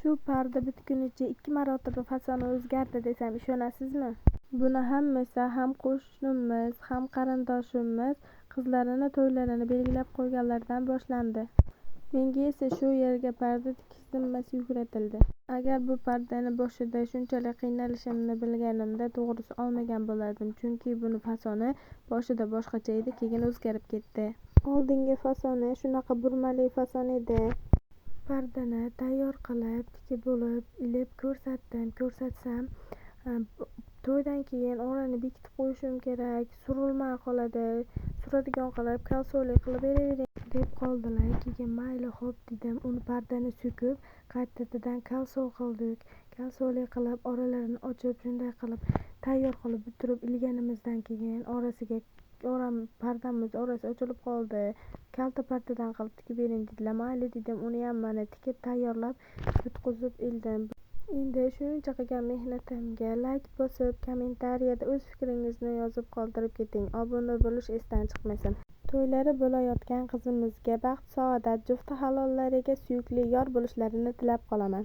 Shu parda bitgunicha 2 marotaba fasoni o'zgardi desam ishonasizmi? Buni hammasi ham qo'shnimiz, ham qarindoshimiz qizlarini to'ylarini belgilab qo'yganlaridan boshlandi. Menga esa shu yerga parda tikish zimmasi yuklatildi. Agar bu pardani boshida shunchalik qiynalishimni bilganimda to'g'risi olmagan bo'lardim, chunki buni fasoni boshida boshqacha edi, keyin o'zgarib ketdi. Oldingi fasoni shunaqa burmali fason edi. Pardani tayyor qilib, tikib bo'lib, ilib ko'rsatsam, to'ydan keyin orani bekitib qo'yishim kerak, surilmay qoladi, suradigan qilib kalsoli qilib beravering deb qoldilar. Keyin mayli xo'p dedim, uni pardani sökib, qaytadan kalsol qildik. Kalsoli qilib, oralarini ochib, shunday qilib tayyor qilib bitirib ilganimizdan keyin pardamiz orasi ochilib qoldi. Kalta pardadan qilib tikib bering dedilar. Mayli dedim, uni ham mana tikib tayyorlab bitqizib ildim. Endi shuncha qilgan mehnatimga like bosib, kommentariyada o'z fikringizni yozib qoldirib keting. Obuna bo'lish esdan chiqmasin. To'ylari bo'layotgan qizimizga baxt, saodat, jufti halollariga suyukli yor bo'lishlarini tilab qolaman.